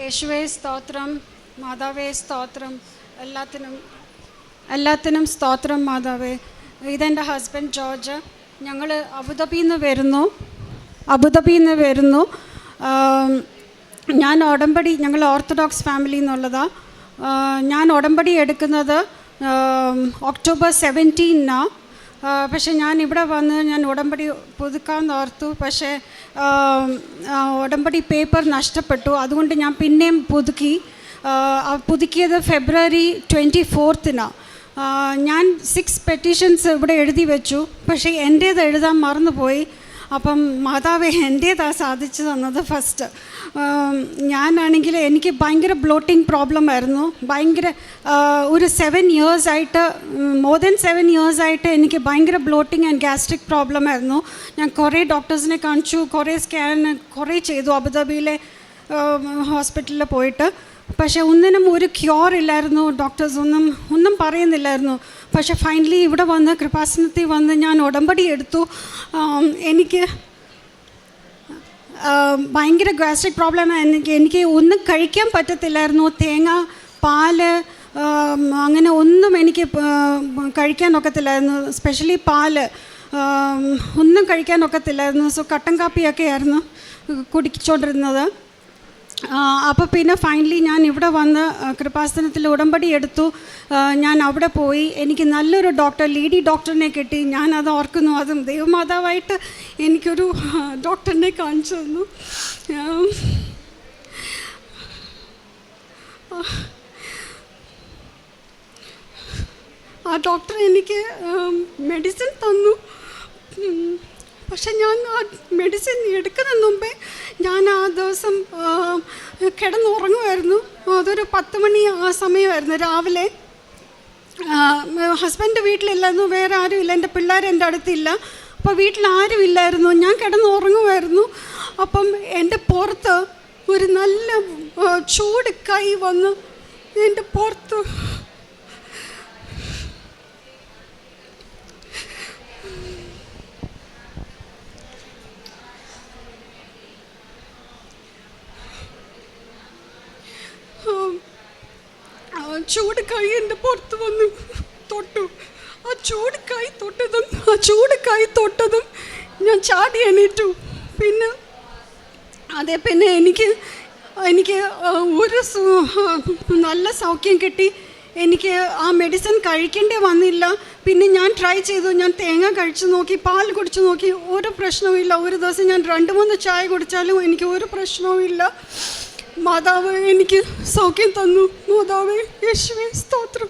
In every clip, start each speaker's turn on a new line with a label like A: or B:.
A: യേശുവേ സ്തോത്രം, മാതാവേ സ്തോത്രം, എല്ലാത്തിനും സ്തോത്രം മാതാവേ. ഇതെൻ്റെ ഹസ്ബൻഡ് ജോർജ്. ഞങ്ങൾ അബുദാബിയിൽ നിന്ന് വരുന്നു. ഞാൻ ഉടമ്പടി, ഞങ്ങൾ ഓർത്തഡോക്സ് ഫാമിലി എന്നുള്ളതാണ്. ഞാൻ ഉടമ്പടി എടുക്കുന്നത് ഒക്ടോബർ 17 പക്ഷേ ഞാൻ ഇവിടെ വന്ന് ഞാൻ ഉടമ്പടി പുതുക്കാമെന്ന് ഓർത്തു. പക്ഷേ ഉടമ്പടി പേപ്പർ നഷ്ടപ്പെട്ടു. അതുകൊണ്ട് ഞാൻ പിന്നെയും പുതുക്കിയത് ഫെബ്രുവരി 24 ഞാൻ 6 പെറ്റീഷൻസ് ഇവിടെ എഴുതി വെച്ചു. പക്ഷേ എൻ്റേത് എഴുതാൻ മറന്നുപോയി. അപ്പം മാതാവേ എൻ്റേതാണ് സാധിച്ചു തന്നത് ഫസ്റ്റ്. ഞാനാണെങ്കിൽ എനിക്ക് ഭയങ്കര ബ്ലോട്ടിങ് പ്രോബ്ലം ആയിരുന്നു. ഒരു 7 years ആയിട്ട്, മോർ ദാൻ 7 years ആയിട്ട് എനിക്ക് ഭയങ്കര ബ്ലോട്ടിങ് ആൻഡ് ഗ്യാസ്ട്രിക് പ്രോബ്ലം ആയിരുന്നു. ഞാൻ കുറേ ഡോക്ടേഴ്സിനെ കാണിച്ചു, കുറേ കുറേ ചെയ്തു അബുദാബിയിലെ ഹോസ്പിറ്റലിൽ പോയിട്ട്. പക്ഷേ ഒന്നിനും ഒരു ക്യൂർ ഇല്ലായിരുന്നു. ഡോക്ടേഴ്സ് ഒന്നും പറയുന്നില്ലായിരുന്നു. പക്ഷേ ഫൈനലി ഇവിടെ വന്ന് കൃപാസനത്തിൽ വന്ന് ഞാൻ ഉടമ്പടി എടുത്തു. എനിക്ക് ഭയങ്കര ഗ്യാസ്ട്രിക് പ്രോബ്ലം. എനിക്ക് ഒന്നും കഴിക്കാൻ പറ്റത്തില്ലായിരുന്നു. തേങ്ങ, പാല്, അങ്ങനെ ഒന്നും എനിക്ക് കഴിക്കാൻ ഒക്കത്തില്ലായിരുന്നു. സ്പെഷ്യലി പാല് ഒന്നും കഴിക്കാൻ ഒക്കത്തില്ലായിരുന്നു. സോ കട്ടൻ കാപ്പിയൊക്കെ ആയിരുന്നു കുടിച്ചുകൊണ്ടിരുന്നത്. അപ്പോൾ പിന്നെ ഫൈനലി ഞാൻ ഇവിടെ വന്ന് കൃപാസനത്തിൽ ഉടമ്പടി എടുത്തു. ഞാൻ അവിടെ പോയി. എനിക്ക് നല്ലൊരു ഡോക്ടർ, ലേഡി ഡോക്ടറിനെ കിട്ടി. ഞാനത് ഓർക്കുന്നു. അതും ദൈവമാതാവായിട്ട് എനിക്കൊരു ഡോക്ടറിനെ കാണിച്ചു തന്നു. ആ ഡോക്ടർ എനിക്ക് മെഡിസിൻ തന്നു. പക്ഷെ ഞാൻ ആ മെഡിസിൻ എടുക്കുന്നതിന് മുമ്പേ ഞാൻ ആ ദിവസം കിടന്നുറങ്ങുമായിരുന്നു. അതൊരു 10 മണി ആ സമയമായിരുന്നു രാവിലെ. ഹസ്ബൻഡ് വീട്ടിലില്ലായിരുന്നു, വേറെ ആരുമില്ല, എൻ്റെ പിള്ളേർ എൻ്റെ അടുത്തില്ല. അപ്പോൾ വീട്ടിൽ ആരും ഇല്ലായിരുന്നു. ഞാൻ കിടന്നുറങ്ങുമായിരുന്നു. അപ്പം എൻ്റെ പുറത്ത് ഒരു നല്ല ചൂട് കൈ വന്ന് എൻ്റെ പുറത്ത് ചൂട് കൈ എൻ്റെ പുറത്ത് വന്ന് തൊട്ടു. ആ ചൂട് കൈ തൊട്ടതും ഞാൻ ചാടി എണീറ്റു. പിന്നെ എനിക്ക് ഒരു നല്ല സൗഖ്യം കിട്ടി. എനിക്ക് ആ മെഡിസിൻ കഴിക്കേണ്ടി വന്നില്ല. പിന്നെ ഞാൻ ട്രൈ ചെയ്തു. ഞാൻ തേങ്ങ കഴിച്ചു നോക്കി, പാൽ കുടിച്ചു നോക്കി, ഒരു പ്രശ്നവും ഇല്ല. ഒരു ദിവസം ഞാൻ 2-3 ചായ കുടിച്ചാലും എനിക്ക് ഒരു പ്രശ്നവും ഇല്ല. മാതാവ് എനിക്ക് സൗഖ്യം തന്നു. മാതാവേ യേശുവേ സ്തോത്രം.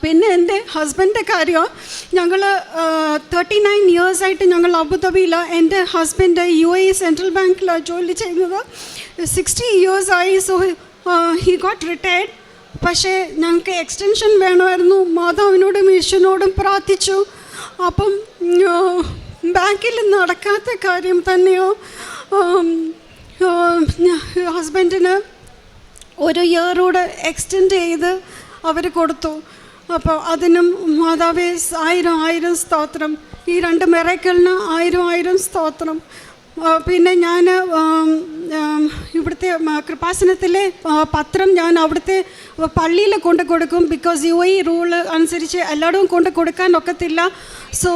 A: പിന്നെ എൻ്റെ ഹസ്ബൻഡിൻ്റെ കാര്യം, ഞങ്ങൾ 39 years ആയിട്ട് ഞങ്ങൾ അബുദാബിയിലാണ്. എൻ്റെ ഹസ്ബൻഡ് UAE സെൻട്രൽ ബാങ്കിലാണ് ജോലി ചെയ്യുന്നത്. 60 years ആയി. So he got retired. പക്ഷേ ഞങ്ങൾക്ക് എക്സ്റ്റൻഷൻ വേണമായിരുന്നു. മാതാവിനോടും യേശുവിനോടും പ്രാർത്ഥിച്ചു. അപ്പം ബാങ്കിൽ നടക്കാത്ത കാര്യം തന്നെയോ ഹസ്ബൻഡിന് 1 year കൂടെ എക്സ്റ്റെൻഡ് ചെയ്ത് അവർ കൊടുത്തു. അപ്പോൾ അതിനും മാതാവേ 1000 സ്തോത്രം. ഈ 2 മിറക്കിളിന് 1000 സ്തോത്രം. പിന്നെ ഞാൻ ഇവിടുത്തെ കൃപാസനത്തിലെ പത്രം ഞാൻ അവിടുത്തെ പള്ളിയിൽ കൊണ്ട് കൊടുക്കും. ബിക്കോസ് UAE റൂള് അനുസരിച്ച് എല്ലായിടവും കൊണ്ട് കൊടുക്കാൻ ഒക്കത്തില്ല. സോ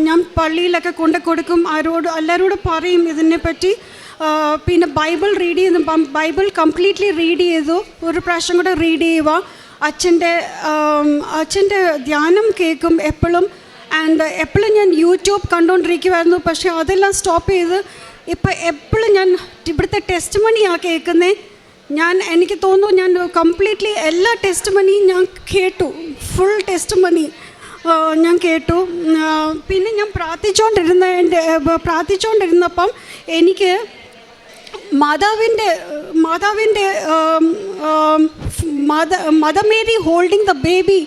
A: ഞാൻ പള്ളിയിലൊക്കെ കൊണ്ട് കൊടുക്കും. എല്ലാവരോടും പറയും ഇതിനെപ്പറ്റി. പിന്നെ ബൈബിൾ റീഡ് ചെയ്തു. ബൈബിൾ കംപ്ലീറ്റ്ലി റീഡ് ചെയ്തു. ഒരു പ്രാവശ്യം കൂടെ റീഡ് ചെയ്യുക. അച്ഛൻ്റെ ധ്യാനം കേൾക്കും എപ്പോഴും. ആൻഡ് എപ്പോഴും ഞാൻ യൂട്യൂബ് കണ്ടുകൊണ്ടിരിക്കുമായിരുന്നു. പക്ഷേ അതെല്ലാം സ്റ്റോപ്പ് ചെയ്ത് ഇപ്പം എപ്പോഴും ഞാൻ ഇവിടുത്തെ ടെസ്റ്റ് മണിയാണ് കേൾക്കുന്നത്. എനിക്ക് തോന്നുന്നു ഞാൻ കംപ്ലീറ്റ്ലി എല്ലാ ടെസ്റ്റ് മണിയും ഞാൻ കേട്ടു. ഫുൾ ടെസ്റ്റ് മണി ഞാൻ കേട്ടു. പിന്നെ ഞാൻ പ്രാർത്ഥിച്ചുകൊണ്ടിരുന്നപ്പം എനിക്ക് മാതാവിൻ്റെ mother Mary holding the baby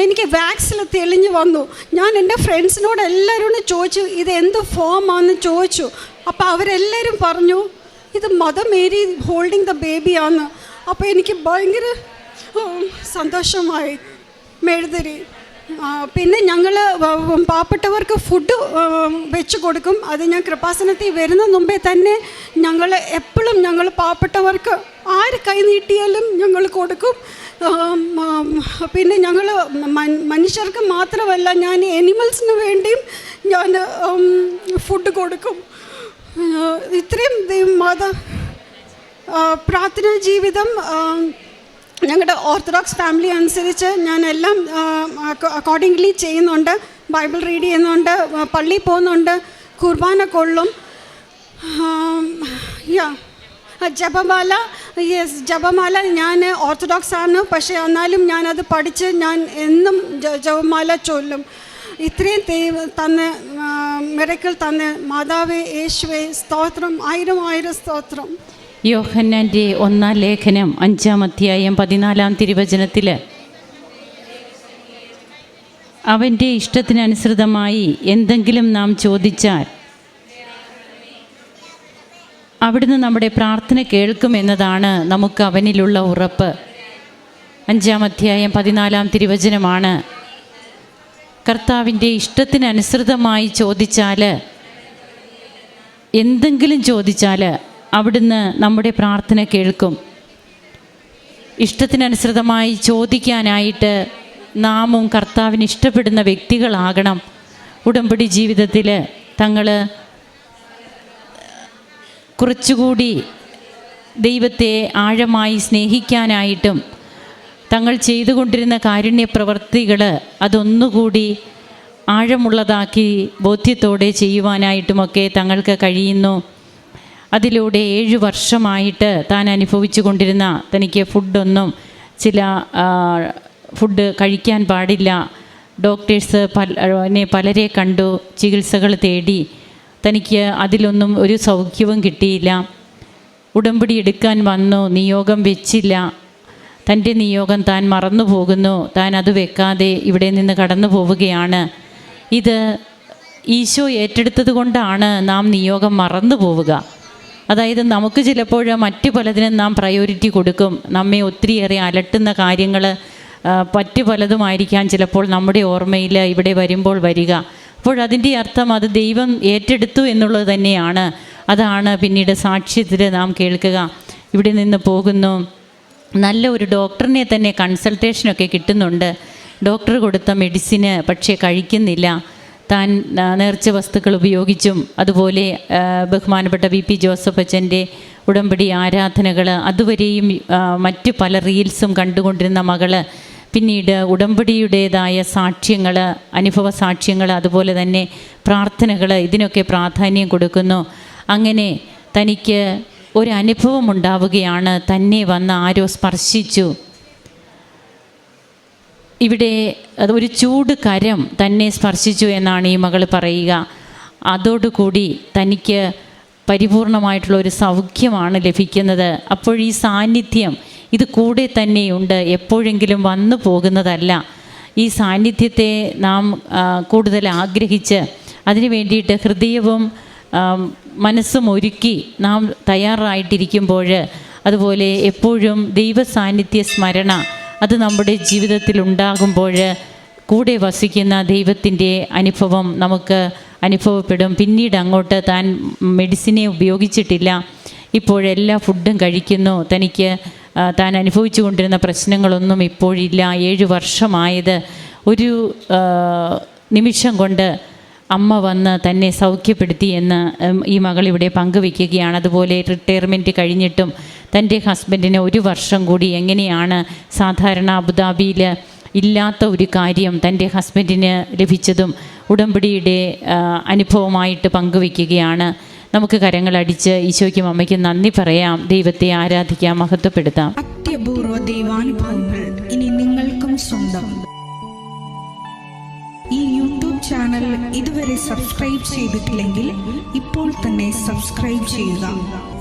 A: എനിക്ക് വാക്സിൽ തെളിഞ്ഞു വന്നു. ഞാൻ എൻ്റെ ഫ്രണ്ട്സിനോട് എല്ലാവരോടും ചോദിച്ചു ഇത് എന്ത് ഫോമാണെന്ന് ചോദിച്ചു. അപ്പോൾ അവരെല്ലാവരും പറഞ്ഞു ഇത് മദർ മേരി ഹോൾഡിങ് ദ ബേബിയാന്ന്. അപ്പോൾ എനിക്ക് ഭയങ്കര സന്തോഷമായി. മെഴുതിരി പിന്നെ ഞങ്ങൾ പാവപ്പെട്ടവർക്ക് ഫുഡ് വെച്ച് കൊടുക്കും. അത് ഞാൻ കൃപാസനത്തിൽ വരുന്ന മുമ്പേ തന്നെ ഞങ്ങൾ എപ്പോഴും ഞങ്ങൾ പാവപ്പെട്ടവർക്ക് ആര് കൈ നീട്ടിയാലും ഞങ്ങൾ കൊടുക്കും. പിന്നെ ഞങ്ങൾ മനുഷ്യർക്ക് മാത്രമല്ല, ഞാൻ എനിമൽസിന് വേണ്ടിയും ഞാൻ ഫുഡ് കൊടുക്കും. ഇത്രയും പ്രാർത്ഥനാ ജീവിതം ഞങ്ങളുടെ ഓർത്തഡോക്സ് ഫാമിലി അനുസരിച്ച് ഞാൻ എല്ലാം അക്കോർഡിംഗ്ലി ചെയ്യുന്നുണ്ട്. ബൈബിൾ റീഡ് ചെയ്യുന്നുണ്ട്, പള്ളിയിൽ പോകുന്നുണ്ട്, കുർബാന കൊള്ളും. ജപമാല ഞാൻ ഓർത്തഡോക്സ് ആണ്, പക്ഷേ എന്നാലും ഞാനത് പഠിച്ച് ഞാൻ എന്നും ജപമാല ചൊല്ലും. ഇത്രയും തന്നെ മിറക്കിൾ തന്നെ മാതാവേ യേശുവേ സ്തോത്രം, ആയിരം സ്തോത്രം.
B: യോഹന്നാൻ്റെ 1-ാം ലേഖനം 5-ാം അധ്യായം 14-ാം തിരുവചനത്തിൽ അവൻ്റെ ഇഷ്ടത്തിനനുസൃതമായി എന്തെങ്കിലും നാം ചോദിച്ചാൽ അവിടുന്ന് നമ്മുടെ പ്രാർത്ഥന കേൾക്കുമെന്നതാണ് നമുക്ക് അവനിലുള്ള ഉറപ്പ്. 5-ാം അധ്യായം 14-ാം തിരുവചനമാണ്. കർത്താവിൻ്റെ ഇഷ്ടത്തിനനുസൃതമായി ചോദിച്ചാൽ, എന്തെങ്കിലും ചോദിച്ചാൽ അവിടുന്ന് നമ്മുടെ പ്രാർത്ഥന കേൾക്കും. ഇഷ്ടത്തിനനുസൃതമായി ചോദിക്കാനായിട്ട് നാമും കർത്താവിന് ഇഷ്ടപ്പെടുന്ന വ്യക്തികളാകണം. ഉടമ്പടി ജീവിതത്തിൽ തങ്ങൾ കുറച്ചുകൂടി ദൈവത്തെ ആഴമായി സ്നേഹിക്കാനായിട്ടും തങ്ങൾ ചെയ്തുകൊണ്ടിരുന്ന കാരുണ്യ പ്രവർത്തികൾ അതൊന്നുകൂടി ആഴമുള്ളതാക്കി ബോധ്യത്തോടെ ചെയ്യുവാനായിട്ടുമൊക്കെ തങ്ങൾക്ക് കഴിയുന്നു. അതിലൂടെ 7 വർഷമായിട്ട് താൻ അനുഭവിച്ചു കൊണ്ടിരുന്ന തനിക്ക് ഫുഡ് കഴിക്കാൻ പാടില്ല, ഡോക്ടേഴ്സ് പലരെ കണ്ടു, ചികിത്സകൾ തേടി, തനിക്ക് അതിലൊന്നും ഒരു സൗഖ്യവും കിട്ടിയില്ല. ഉടമ്പടി എടുക്കാൻ വന്നു, നിയോഗം വെച്ചില്ല. തൻ്റെ നിയോഗം താൻ മറന്നു പോകുന്നു. താൻ അത് വെക്കാതെ ഇവിടെ നിന്ന് കടന്നു പോവുകയാണ്. ഇത് ഈശോ ഏറ്റെടുത്തത് കൊണ്ടാണ് നാം നിയോഗം മറന്നു പോവുക. അതായത് നമുക്ക് ചിലപ്പോൾ മറ്റു പലതിനും നാം പ്രയോറിറ്റി കൊടുക്കും. നമ്മെ ഒത്തിരിയേറെ അലട്ടുന്ന കാര്യങ്ങൾ മറ്റു പലതുമായിരിക്കാം ചിലപ്പോൾ നമ്മുടെ ഓർമ്മയിൽ ഇവിടെ വരുമ്പോൾ വരിക. അപ്പോൾ അതിൻ്റെ അർത്ഥം അത് ദൈവം ഏറ്റെടുത്തു എന്നുള്ളത് തന്നെയാണ്. അതാണ് പിന്നീട് സാക്ഷ്യത്തിൽ നാം കേൾക്കുക. ഇവിടെ നിന്ന് പോകുന്നു, നല്ല ഒരു ഡോക്ടറിനെ തന്നെ കൺസൾട്ടേഷനൊക്കെ കിട്ടുന്നുണ്ട്. ഡോക്ടർ കൊടുത്ത മെഡിസിന് പക്ഷേ കഴിക്കുന്നില്ല. താൻ നേർച്ച വസ്തുക്കൾ ഉപയോഗിച്ചും അതുപോലെ ബഹുമാനപ്പെട്ട VP ജോസഫ് അച്ഛൻ്റെ ഉടമ്പടി ആരാധനകൾ അതുവരെയും മറ്റു പല റീൽസും കണ്ടുകൊണ്ടിരുന്ന മകള് പിന്നീട് ഉടമ്പടിയുടേതായ സാക്ഷ്യങ്ങൾ, അനുഭവ സാക്ഷ്യങ്ങൾ, അതുപോലെ തന്നെ പ്രാർത്ഥനകൾ, ഇതിനൊക്കെ പ്രാധാന്യം കൊടുക്കുന്നു. അങ്ങനെ തനിക്ക് ഒരനുഭവം ഉണ്ടാവുകയാണ്. തന്നെ വന്ന് ആരോ സ്പർശിച്ചു. ഇവിടെ ഒരു ചൂട് കരം തന്നെ സ്പർശിച്ചു എന്നാണ് ഈ മകൾ പറയുക. അതോടുകൂടി തനിക്ക് പരിപൂർണമായിട്ടുള്ള ഒരു സൗഖ്യമാണ് ലഭിക്കുന്നത്. അപ്പോൾ ഈ സാന്നിധ്യം ഇത് കൂടെ തന്നെയുണ്ട്, എപ്പോഴെങ്കിലും വന്നു പോകുന്നതല്ല. ഈ സാന്നിധ്യത്തെ നാം കൂടുതൽ ആഗ്രഹിച്ച് അതിനു വേണ്ടിയിട്ട് ഹൃദയവും മനസ്സും ഒരുക്കി നാം തയ്യാറായിട്ടിരിക്കുമ്പോൾ, അതുപോലെ എപ്പോഴും ദൈവ സാന്നിധ്യ സ്മരണ അത് നമ്മുടെ ജീവിതത്തിൽ ഉണ്ടാകുമ്പോൾ കൂടെ വസിക്കുന്ന ദൈവത്തിൻ്റെ അനുഭവം നമുക്ക് അനുഭവപ്പെടും. പിന്നീട് അങ്ങോട്ട് താൻ മെഡിസിനെ ഉപയോഗിച്ചിട്ടില്ല, ഇപ്പോഴെല്ലാ ഫുഡും കഴിക്കുന്നു. തനിക്ക് താൻ അനുഭവിച്ചു കൊണ്ടിരുന്ന പ്രശ്നങ്ങളൊന്നും ഇപ്പോഴില്ല. 7 വർഷമായത് ഒരു നിമിഷം കൊണ്ട് അമ്മ വന്ന് തന്നെ സൗഖ്യപ്പെടുത്തി എന്ന് ഈ മകൾ ഇവിടെ പങ്കുവയ്ക്കുകയാണ്. അതുപോലെ റിട്ടയർമെൻറ്റ് കഴിഞ്ഞിട്ടും തൻ്റെ ഹസ്ബൻഡിന് 1 വർഷം കൂടി എങ്ങനെയാണ് സാധാരണ അബുദാബിയിൽ ഇല്ലാത്ത ഒരു കാര്യം തൻ്റെ ഹസ്ബൻഡിന് ലഭിച്ചതും ഉടമ്പടിയുടെ അനുഭവമായിട്ട് പങ്കുവയ്ക്കുകയാണ്. നമുക്ക് കരങ്ങളടിച്ച് ഈശോയ്ക്കും അമ്മയ്ക്കും നന്ദി പറയാം, ദൈവത്തെ ആരാധിക്കാം, മഹത്വപ്പെടുത്താം.
C: അത്യപൂർവ ദൈവാനുഭവങ്ങൾ ഇനി നിങ്ങൾക്കും സ്വന്തം. ഈ യൂട്യൂബ് ചാനൽ ഇതുവരെ സബ്സ്ക്രൈബ് ചെയ്തിട്ടില്ലെങ്കിൽ ഇപ്പോൾ തന്നെ സബ്സ്ക്രൈബ് ചെയ്യുക.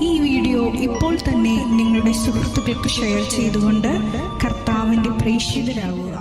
C: ഈ വീഡിയോ ഇപ്പോൾ തന്നെ നിങ്ങളുടെ സുഹൃത്തുക്കൾക്ക് ഷെയർ ചെയ്തുകൊണ്ട് കർത്താവിൻ്റെ പ്രേക്ഷിതരാകുക.